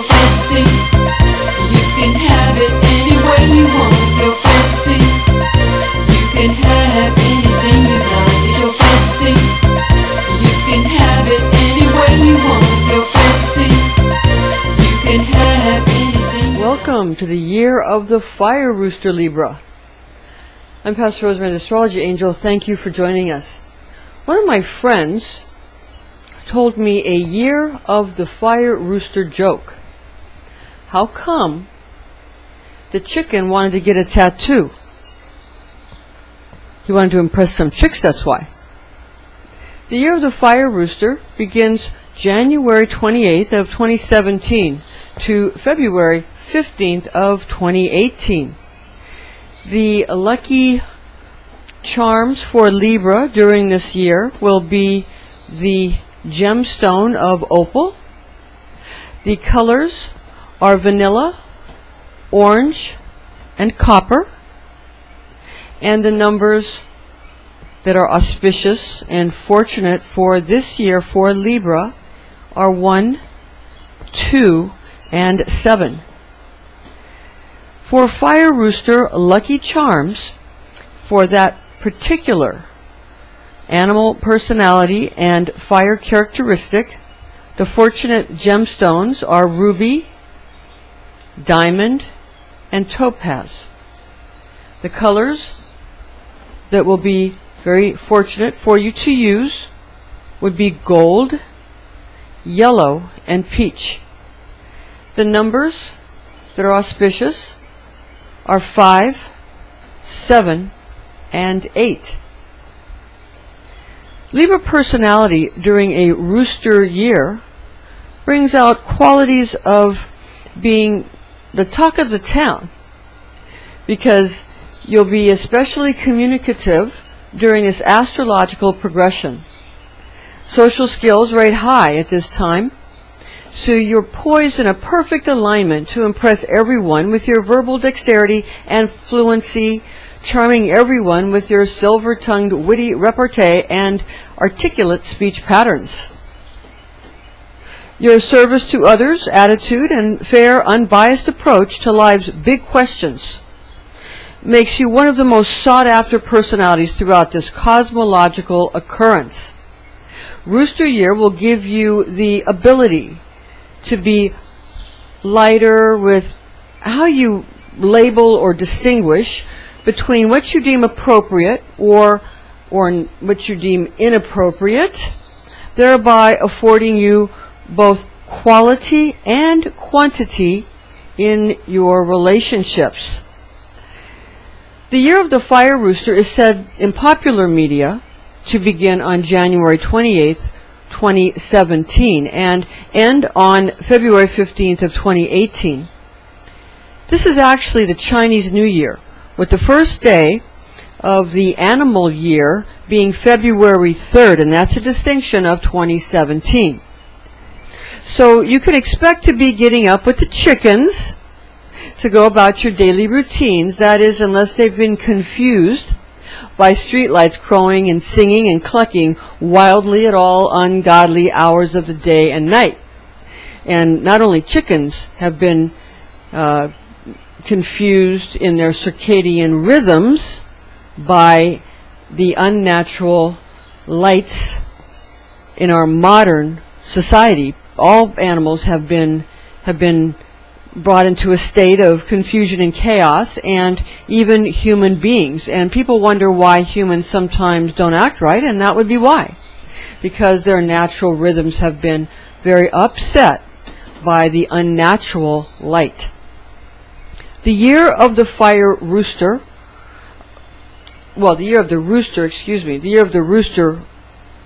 your fancy. You can have it any way you want. Your fancy. You can have anything you like. It's your fancy. You can have it any way you want. Your fancy. You can have anything. Welcome to the Year of the Fire Rooster, Libra. I'm Pastor Rosemary, the Astrology Angel. Thank you for joining us. One of my friends told me a Year of the Fire Rooster joke. How come the chicken wanted to get a tattoo? He wanted to impress some chicks, that's why. The Year of the Fire Rooster begins January 28th of 2017 to February 15th of 2018. The lucky charms for Libra during this year will be the gemstone of Opal. The colors are vanilla, orange, and copper. And the numbers that are auspicious and fortunate for this year for Libra are 1, 2, and 7. For Fire Rooster lucky charms for that particular animal personality and fire characteristic, the fortunate gemstones are ruby, diamond, and topaz. The colors that will be very fortunate for you to use would be gold, yellow, and peach. The numbers that are auspicious are 5, 7, and 8. Libra personality during a rooster year brings out qualities of being the talk of the town, because you'll be especially communicative during this astrological progression. Social skills rate high at this time, so you're poised in a perfect alignment to impress everyone with your verbal dexterity and fluency, charming everyone with your silver-tongued witty repartee and articulate speech patterns. Your service to others, attitude, and fair, unbiased approach to life's big questions makes you one of the most sought-after personalities throughout this cosmological occurrence. Rooster Year will give you the ability to be lighter with how you label or distinguish between what you deem appropriate or what you deem inappropriate, thereby affording you both quality and quantity in your relationships. The Year of the Fire Rooster is said in popular media to begin on January 28th, 2017 and end on February 15th of 2018. This is actually the Chinese New Year, with the first day of the animal year being February 3rd, and that's a distinction of 2017. So you can expect to be getting up with the chickens to go about your daily routines, that is, unless they've been confused by streetlights crowing and singing and clucking wildly at all ungodly hours of the day and night. And not only chickens have been confused in their circadian rhythms by the unnatural lights in our modern society. All animals have been brought into a state of confusion and chaos, and even human beings. And people wonder why humans sometimes don't act right, and that would be why. Because their natural rhythms have been very upset by the unnatural light. The Year of the Fire Rooster, well, the Year of the Rooster, the Year of the Rooster,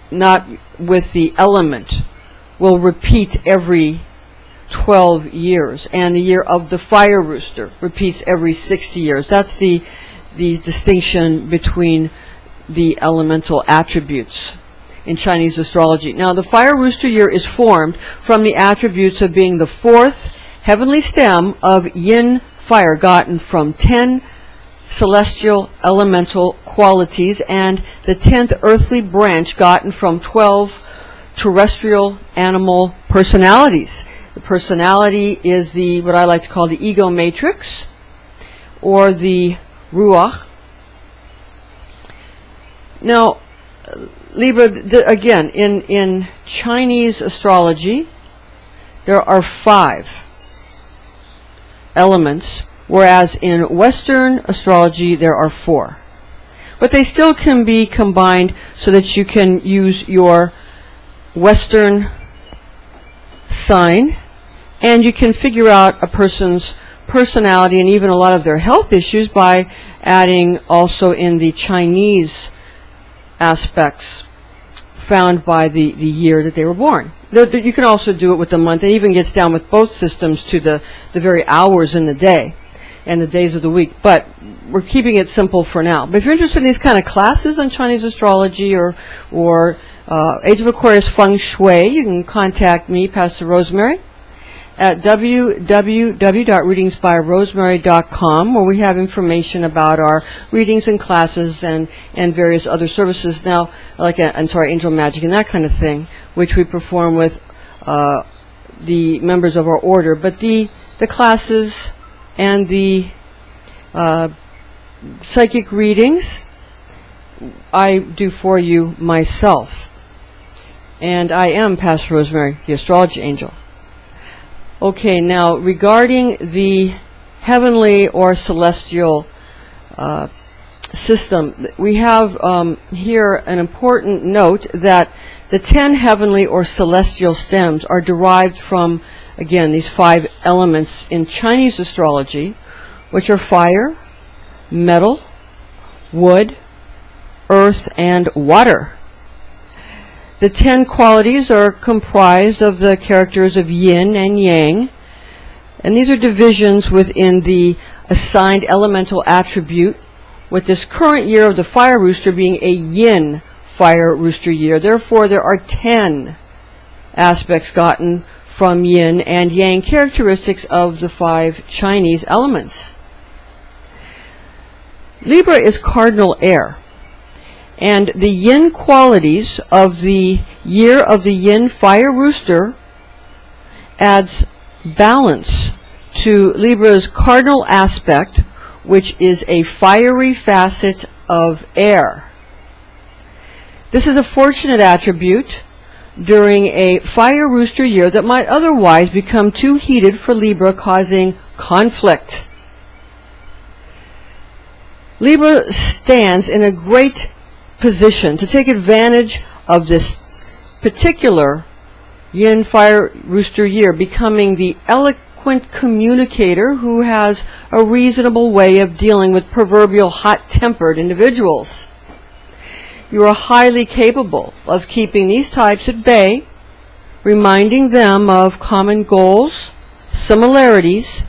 not with the element, will repeat every 12 years, and the Year of the Fire Rooster repeats every 60 years. That's the distinction between the elemental attributes in Chinese astrology. Now, the Fire Rooster year is formed from the attributes of being the fourth heavenly stem of Yin Fire, gotten from 10 celestial elemental qualities, and the 10th earthly branch gotten from 12 terrestrial animal personalities. The personality is the, what I like to call the ego matrix, or the ruach. Now, Libra, again, in Chinese astrology, there are 5 elements, whereas in Western astrology there are 4. But they still can be combined so that you can use your Western sign, and you can figure out a person's personality and even a lot of their health issues by adding also in the Chinese aspects found by the year that they were born. You can also do it with the month. It even gets down with both systems to the very hours in the day and the days of the week. But we're keeping it simple for now. But if you're interested in these kind of classes on Chinese astrology or Age of Aquarius Feng Shui, you can contact me, Pastor Rosemary, at www.readingsbyrosemary.com, where we have information about our readings and classes and various other services now, like angel magic and that kind of thing, which we perform with the members of our order. But the classes and the psychic readings I do for you myself. And I am Pastor Rosemary, the astrology angel. Okay, now regarding the heavenly or celestial system, we have here an important note that the 10 heavenly or celestial stems are derived from, again, these 5 elements in Chinese astrology, which are fire, metal, wood, earth, and water. The 10 qualities are comprised of the characters of yin and yang, and these are divisions within the assigned elemental attribute, with this current year of the Fire Rooster being a Yin Fire Rooster year. Therefore, there are 10 aspects gotten from yin and yang characteristics of the 5 Chinese elements. Libra is cardinal air. And the yin qualities of the year of the Yin Fire Rooster adds balance to Libra's cardinal aspect, which is a fiery facet of air. This is a fortunate attribute during a Fire Rooster year that might otherwise become too heated for Libra, causing conflict. Libra stands in a great position to take advantage of this particular Yin Fire Rooster year, becoming the eloquent communicator who has a reasonable way of dealing with proverbial hot-tempered individuals. You are highly capable of keeping these types at bay, reminding them of common goals, similarities,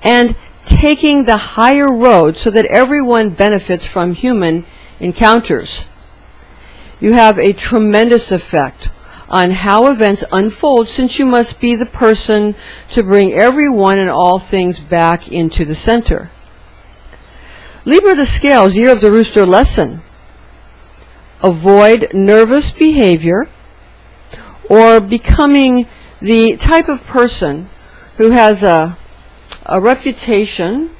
and taking the higher road so that everyone benefits from human encounters. You have a tremendous effect on how events unfold, since you must be the person to bring everyone and all things back into the center. Libra the Scales, Year of the Rooster lesson. Avoid nervous behavior or becoming the type of person who has a reputation,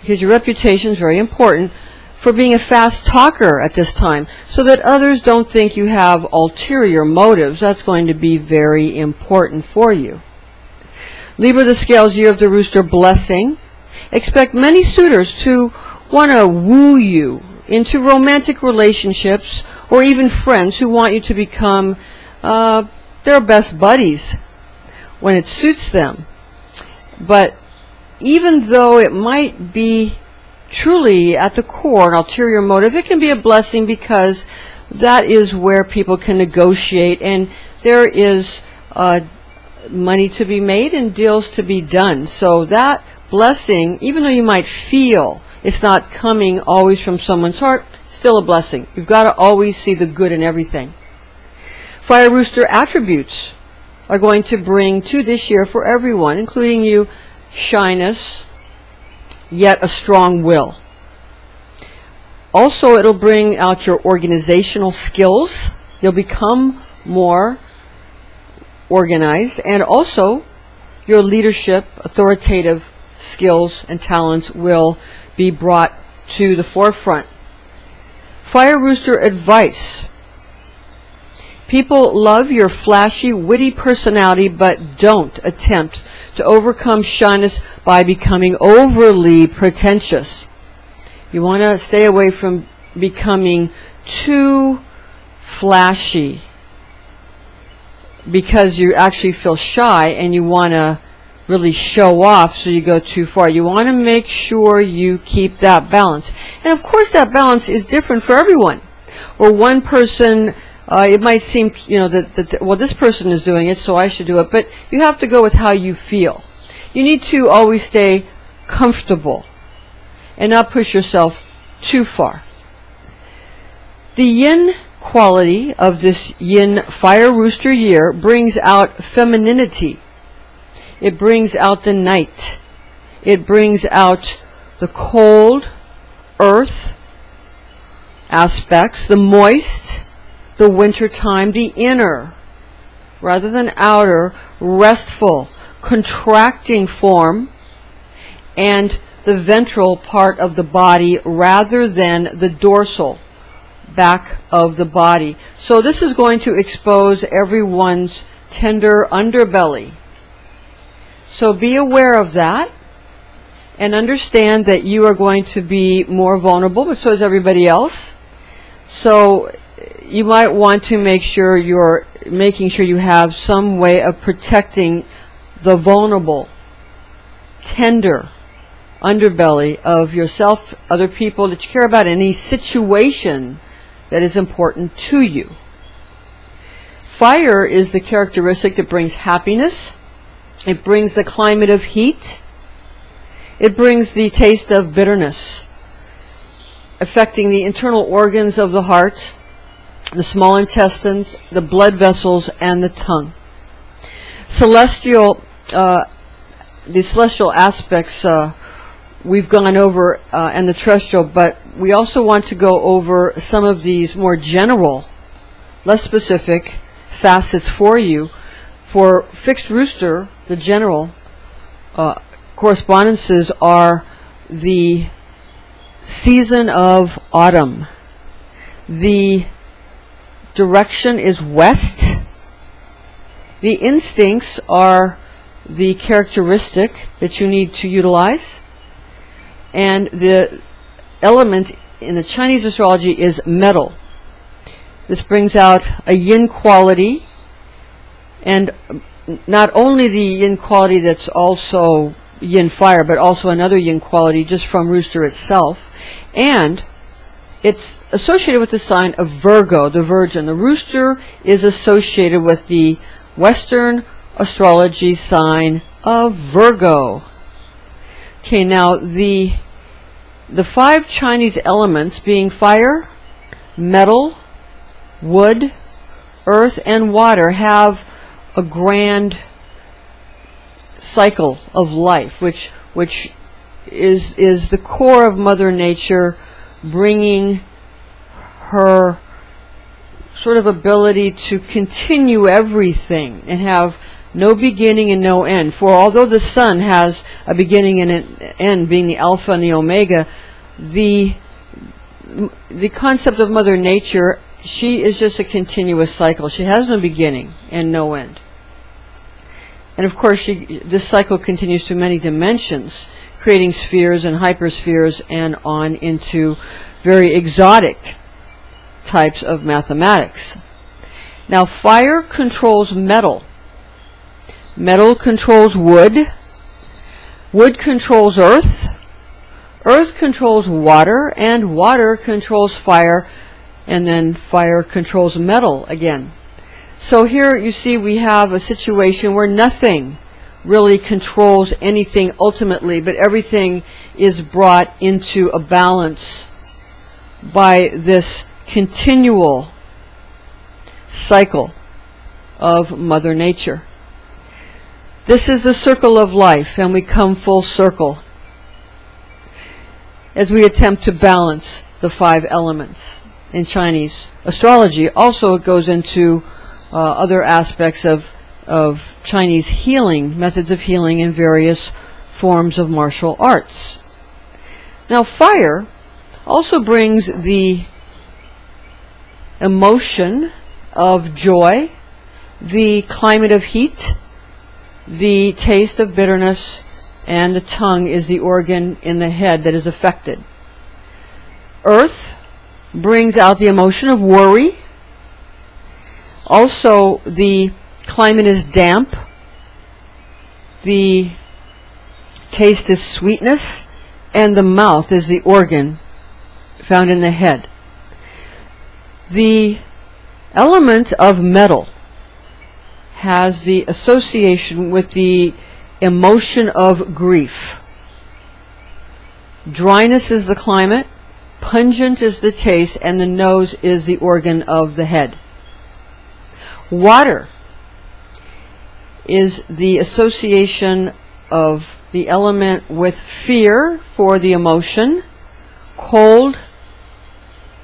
because your reputation is very important, for being a fast talker at this time, so that others don't think you have ulterior motives. That's going to be very important for you. Libra the Scales, Year of the Rooster blessing. Expect many suitors to want to woo you into romantic relationships, or even friends who want you to become their best buddies when it suits them. But even though it might be truly at the core an ulterior motive, it can be a blessing, because that is where people can negotiate, and there is money to be made and deals to be done. So that blessing, even though you might feel it's not coming always from someone's heart, still a blessing. You've got to always see the good in everything. Fire Rooster attributes are going to bring to this year for everyone, including you, shyness, yet a strong will. Also, it'll bring out your organizational skills. You'll become more organized, and also your leadership, authoritative skills and talents will be brought to the forefront. Fire Rooster advice. People love your flashy, witty personality, but don't attempt to overcome shyness by becoming overly pretentious. You want to stay away from becoming too flashy because you actually feel shy and you want to really show off, so you go too far. You want to make sure you keep that balance. And of course that balance is different for everyone. Or one person, it might seem, well, this person is doing it, so I should do it. But you have to go with how you feel. You need to always stay comfortable and not push yourself too far. The yin quality of this Yin Fire Rooster year brings out femininity. It brings out the night. It brings out the cold, earth aspects, the moist, the winter time, the inner, rather than outer, restful, contracting form, and the ventral part of the body rather than the dorsal back of the body. So this is going to expose everyone's tender underbelly. So be aware of that and understand that you are going to be more vulnerable, but so is everybody else. So you might want to make sure you're making sure you have some way of protecting the vulnerable, tender underbelly of yourself, other people that you care about, any situation that is important to you. Fire is the characteristic that brings happiness. It brings the climate of heat. It brings the taste of bitterness, affecting the internal organs of the heart, the small intestines, the blood vessels, and the tongue. The celestial aspects we've gone over, and the terrestrial, but we also want to go over some of these more general, less specific facets for you. For fixed rooster, the general correspondences are the season of autumn. The direction is west. The instincts are the characteristic that you need to utilize. And the element in the Chinese astrology is metal. This brings out a yin quality, and not only the yin quality that's also yin fire, but also another yin quality just from Rooster itself. And it's associated with the sign of Virgo, the Virgin. The Rooster is associated with the Western astrology sign of Virgo. Okay, now the 5 Chinese elements being fire, metal, wood, earth, and water have a grand cycle of life, which is the core of Mother Nature, bringing her sort of ability to continue everything and have no beginning and no end. For although the sun has a beginning and an end, being the alpha and the omega, the concept of Mother Nature, she is just a continuous cycle. She has no beginning and no end. And of course, this cycle continues to many dimensions, creating spheres and hyperspheres and on into very exotic types of mathematics. Now, fire controls metal. Metal controls wood. Wood controls earth. Earth controls water, and water controls fire, and then fire controls metal again. So here you see we have a situation where nothing really controls anything ultimately, but everything is brought into a balance by this continual cycle of Mother Nature. This is the circle of life, and we come full circle as we attempt to balance the 5 elements in Chinese astrology. Also, it goes into other aspects of of Chinese healing, methods of healing in various forms of martial arts. Now, fire also brings the emotion of joy, the climate of heat, the taste of bitterness, and the tongue is the organ in the head that is affected. Earth brings out the emotion of worry. Also, the climate is damp. The taste is sweetness, and the mouth is the organ found in the head. The element of metal has the association with the emotion of grief. Dryness is the climate, pungent is the taste, and the nose is the organ of the head. Water is the association of the element with fear for the emotion. Cold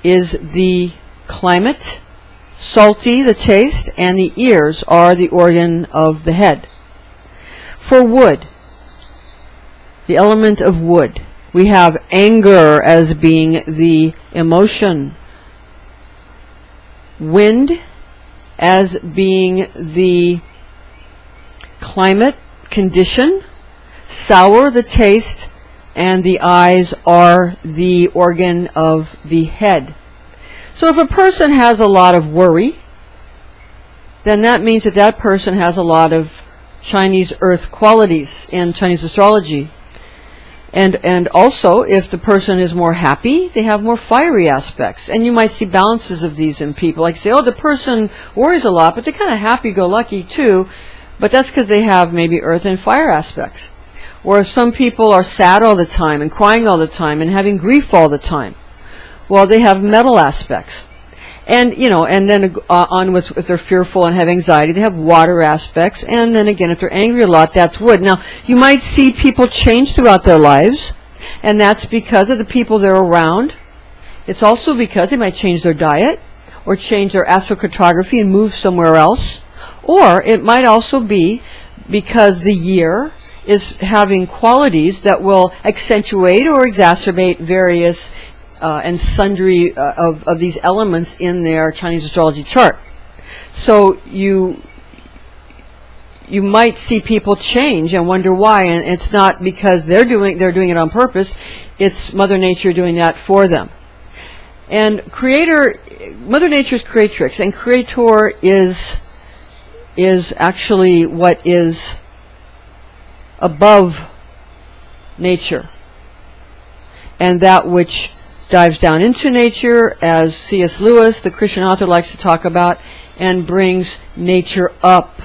is the climate, salty the taste, and the ears are the organ of the head. For wood, the element of wood, we have anger as being the emotion, wind as being the climate condition, sour the taste, and the eyes are the organ of the head. So if a person has a lot of worry, then that means that that person has a lot of Chinese earth qualities in Chinese astrology. And also, if the person is more happy, they have more fiery aspects. And you might see balances of these in people. Like say, oh, the person worries a lot, but they're kind of happy-go-lucky too. But that's because they have maybe earth and fire aspects. Or if some people are sad all the time and crying all the time and having grief all the time, well, they have metal aspects. And, you know, and then on with, if they're fearful and have anxiety, they have water aspects. And then again, if they're angry a lot, that's wood. Now, you might see people change throughout their lives, and that's because of the people they're around. It's also because they might change their diet or change their astrocartography and move somewhere else. Or it might also be because the year is having qualities that will accentuate or exacerbate various and sundry of these elements in their Chinese astrology chart. So you might see people change and wonder why, and it's not because they're doing it on purpose. It's Mother Nature doing that for them. And Mother Nature is creatrix, and creator is actually what is above nature, and that which dives down into nature, as C.S. Lewis, the Christian author, likes to talk about, and brings nature up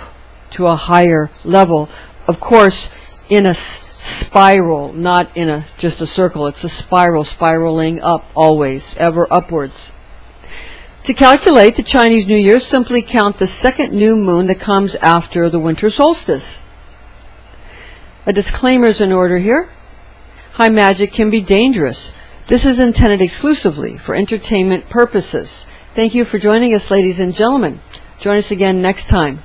to a higher level. Of course, in a spiral, not in just a circle. It's a spiral, spiraling up always, ever upwards. To calculate the Chinese New Year, simply count the second new moon that comes after the winter solstice. A disclaimer is in order here. High magic can be dangerous. This is intended exclusively for entertainment purposes. Thank you for joining us, ladies and gentlemen. Join us again next time.